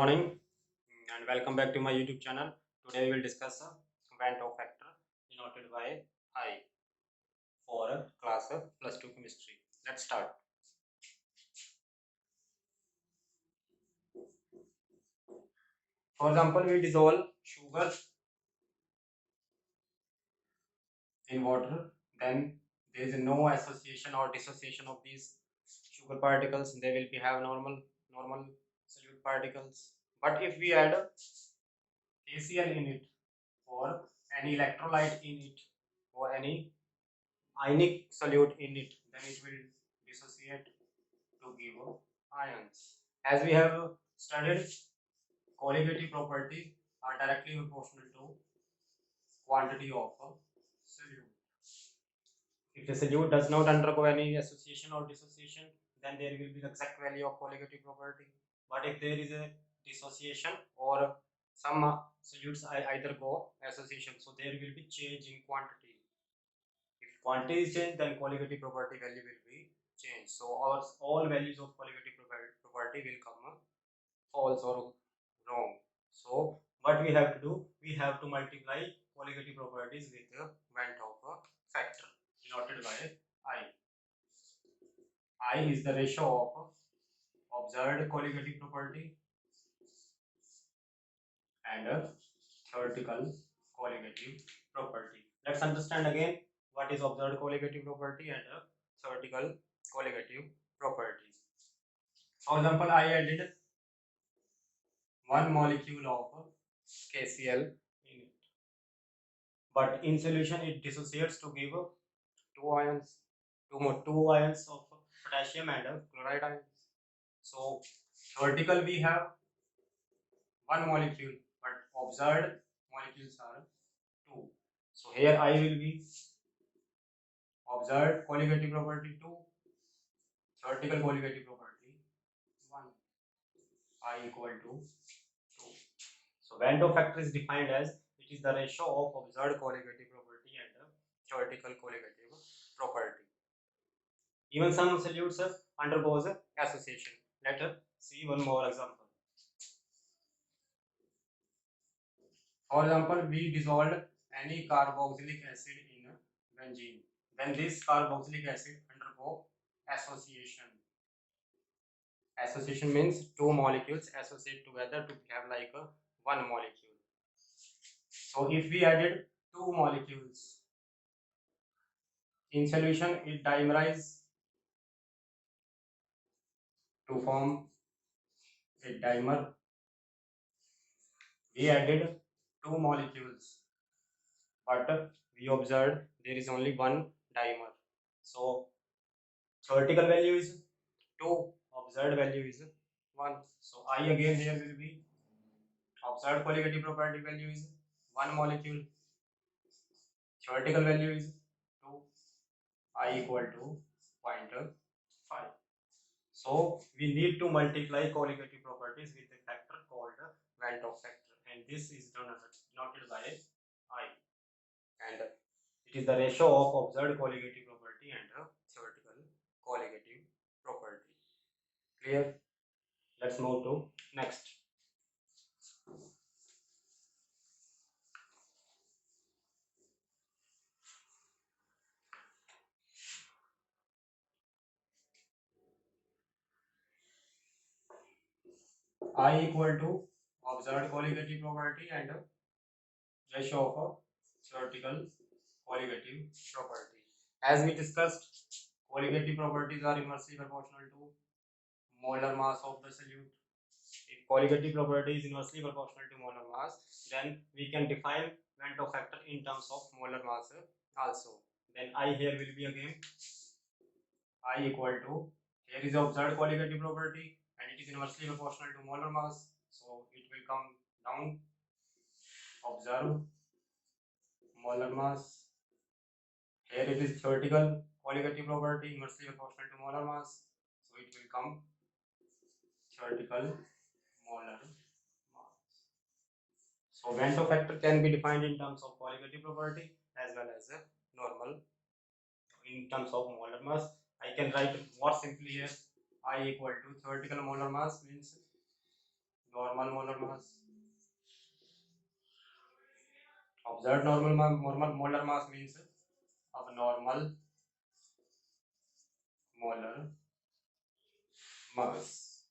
morning and welcome back to my YouTube channel. Today we will discuss Van 't Hoff factor denoted by I for class plus 2 chemistry. Let's start. For example, we dissolve sugar in water, then there is no association or dissociation of these sugar particles. They will be have normal solute particles. But if we add KCl in it or any electrolyte in it or any ionic solute in it, then it will dissociate to give ions. As we have studied, colligative properties are directly proportional to quantity of a solute. If the solute does not undergo any association or dissociation, then there will be the exact value of colligative property. But if there is a dissociation or some solutes either go association, so there will be change in quantity. If quantity is changed, then colligative property value will be changed. So our all values of colligative property will come false or wrong. So what we have to do, we have to multiply colligative properties with the Van 't Hoff factor denoted by I. I is the ratio of observed colligative property and a theoretical colligative property. Let's understand again what is observed colligative property and a theoretical colligative property. For example, I added one molecule of KCl in it, but in solution it dissociates to give two ions of potassium and chloride ions. So theoretical we have one molecule, but observed molecules are two. So here I will be observed colligative property 2, theoretical colligative property 1. I equal to 2. So Van 't Hoff factor is defined as it is the ratio of observed colligative property and theoretical colligative property. Even some solutes undergoes association. Let us see one more example. For example, we dissolved any carboxylic acid in benzene. Then this carboxylic acid undergo association. Association means two molecules associate together to have like one molecule. So if we added two molecules in solution, it dimerize to form a dimer. We added two molecules, but we observed there is only one dimer. So theoretical value is 2, observed value is 1. So I again here will be observed colligative property value is 1 molecule, theoretical value is 2, I equal to 0.5. So we need to multiply colligative properties with a factor called Van 't Hoff factor, and this is denoted by I, and it is the ratio of observed colligative property and theoretical colligative property. Clear? Let's move to next. I equal to observed colligative property and ratio of theoretical colligative property. As we discussed, colligative properties are inversely proportional to molar mass of the solute. If colligative property is inversely proportional to molar mass, then we can define Van 't Hoff factor in terms of molar mass also. Then I here will be again I equal to, here is observed colligative property and it is inversely proportional to molar mass, so it will come down. Observe molar mass. Here it is theoretical colligative property inversely proportional to molar mass, so it will come theoretical molar mass. So Van 't Hoff factor can be defined in terms of colligative property as well as normal in terms of molar mass. I can write more simply here I equal to theoretical molar mass means normal molar mass. Observed normal molar mass means of normal molar mass.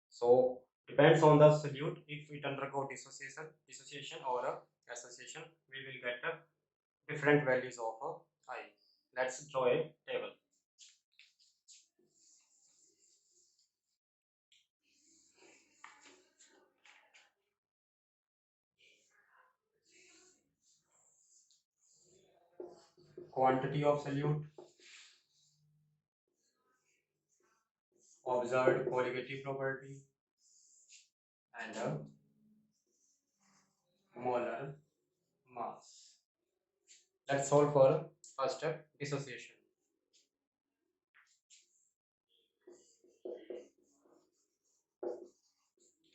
So depends on the solute. If it undergo dissociation or association, we will get different values of I. Let's draw a table. Quantity of solute, observed colligative property, and molar mass. Let's solve for first step, dissociation.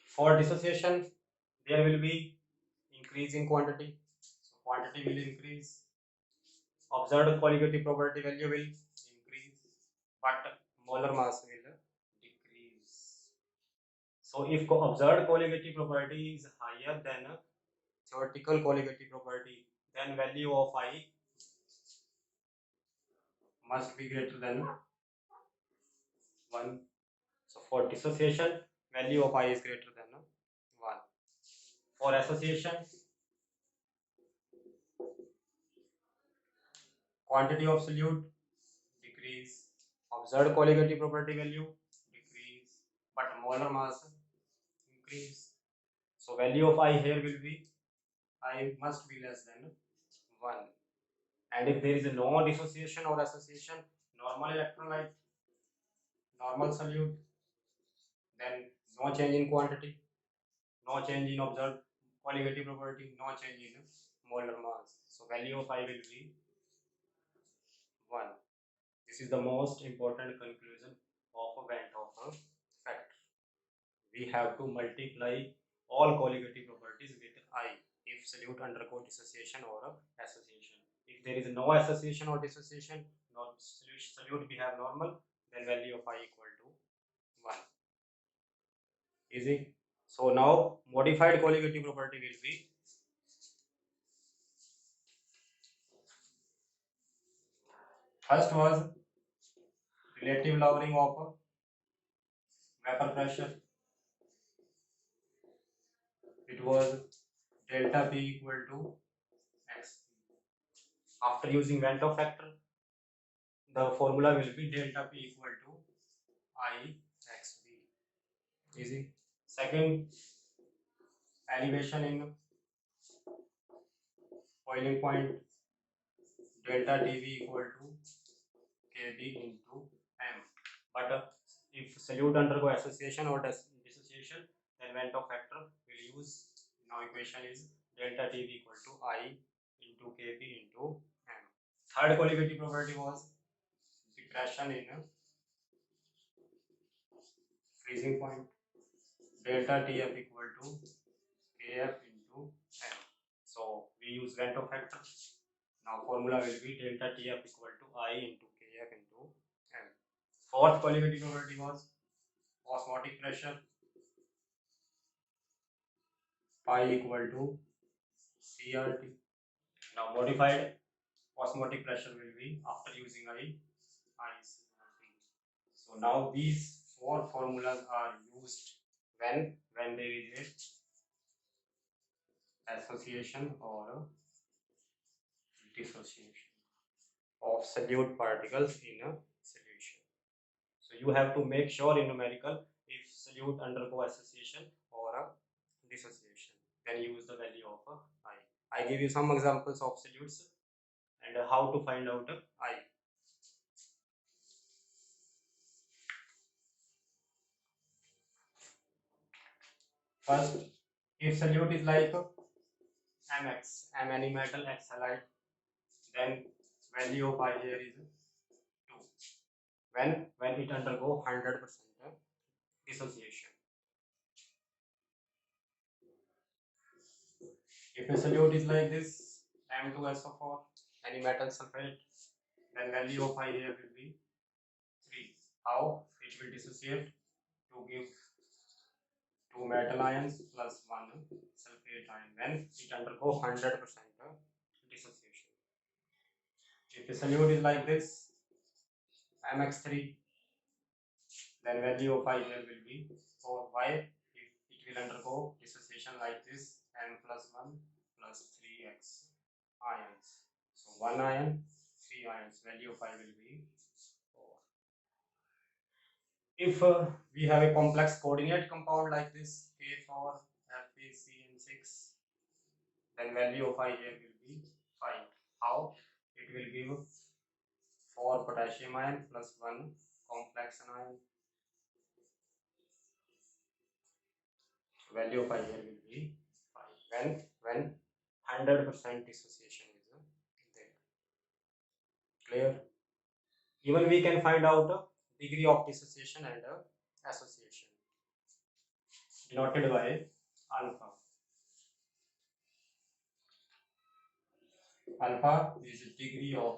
For dissociation, there will be increase in quantity. So quantity will increase. Observed colligative property value will increase, but molar mass will decrease. So if observed colligative property is higher than theoretical colligative property, then value of I must be greater than 1. So for dissociation, value of I is greater than 1. For association, quantity of solute decrease, observed colligative property value decrease, but molar mass increase. So value of I here will be I must be less than 1. And if there is a no dissociation or association, normal electrolyte, normal solute, then no change in quantity, no change in observed colligative property, no change in molar mass. So value of I will be 1. This is the most important conclusion of a Van't Hoff factor. We have to multiply all colligative properties with I if solute undergo dissociation or association. If there is no association or dissociation, no solute we have normal, then value of I equal to 1. Easy. So now modified colligative property will be first was relative lowering of vapor pressure. It was delta P equal to X. After using Van't Hoff factor, the formula will be delta P equal to I X B. Easy. Second, elevation in boiling point, delta TV equal to Kb into M. But if solute undergo association or dissociation, then Van't Hoff factor will use. Now equation is delta TV equal to I into Kb into M. Third colligative property was depression in freezing point, delta Tf equal to Kf into M. So we use Van't Hoff factor. Now formula will be delta Tf equal to I into Kf into M. Fourth colligative property was osmotic pressure, pi equal to CRT. Now modified osmotic pressure will be after using ICRT. So now these four formulas are used when there is a association or dissociation of solute particles in a solution. So you have to make sure in numerical if solute undergo association or a dissociation, then use the value of I. I give you some examples of solutes and how to find out I. First, if solute is like Mx, M any metal X halide, then value of I here is 2. When it undergo 100% dissociation. If a solute is like this, M2SO4, any metal sulfate, then value of I here will be 3. How? It will dissociate to give 2 metal ions plus 1 sulfate ion when it undergo 100% dissociation. If the solute is like this, mx3, then value of I here will be 4. Why? If it will undergo dissociation like this, m plus 1 plus 3x ions. So 1 ion, 3 ions, value of I will be 4. If we have a complex coordinate compound like this, K4, FeCN6, then value of I here will be 5. How? It will give 4 potassium ion plus 1 complex ion. Value of I here will be 5 when 100% dissociation is there. Clear? Even we can find out degree of dissociation and association denoted by alpha. Alpha is the degree of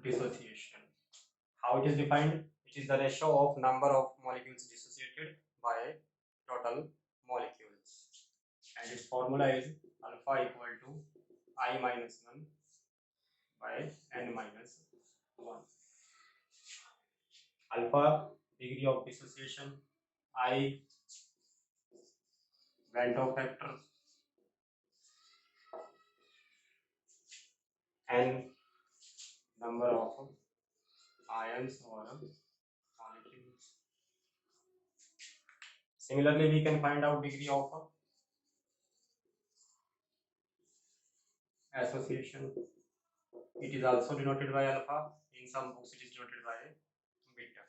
dissociation. How it is defined? It is the ratio of number of molecules dissociated by total molecules, and its formula is alpha equal to I minus 1 by n minus 1. Alpha degree of dissociation, I Van 't Hoff factor, n number of ions or molecules. Similarly, we can find out degree of association. It is also denoted by alpha. In some books, it is denoted by beta.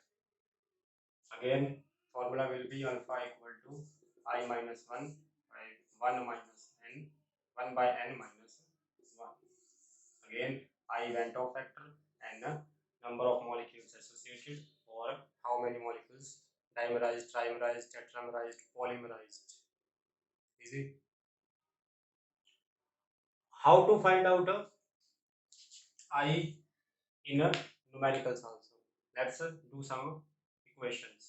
Again, formula will be alpha equal to I minus 1 by 1 minus n, 1 by n minus 1. Again, I Van 't Hoff factor and number of molecules associated, or how many molecules dimerized, trimerized, tetramerized, polymerized. Easy. How to find out I in numericals also. Let's do some equations.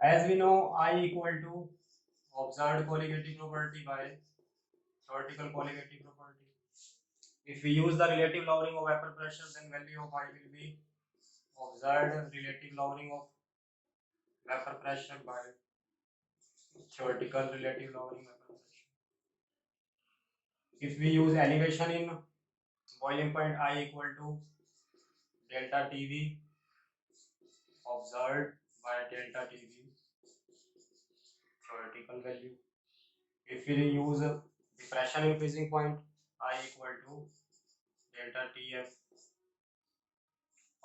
As we know, I equal to observed colligative property by theoretical colligative property. If we use the relative lowering of vapor pressure, then value of I will be observed relative lowering of vapor pressure by theoretical relative lowering vapor pressure. If we use elevation in boiling point, I equal to delta TV observed by delta TV theoretical value. If we use depression in freezing point, I equal to delta TF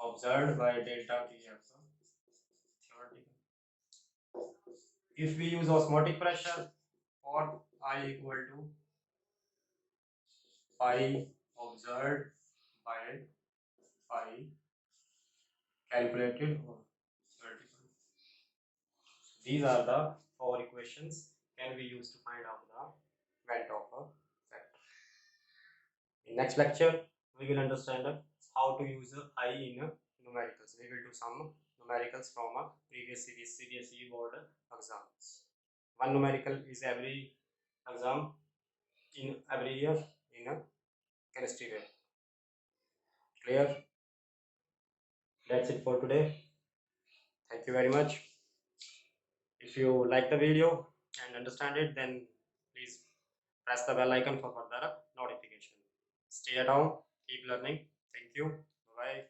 observed by delta TF theoretical. If we use osmotic pressure, for I equal to pi observed by pi calculated or theoretical. These are the 4 equations can be used to find out the Van 't Hoff factor. In next lecture, we will understand how to use I in numericals. We will do some numericals from a previous series CBSE board exams. One numerical is every exam in every year in a chemistry way. Clear? That's it for today. Thank you very much. If you like the video and understand it, then please press the bell icon for further notification. Stay at home, keep learning. Thank you. Bye.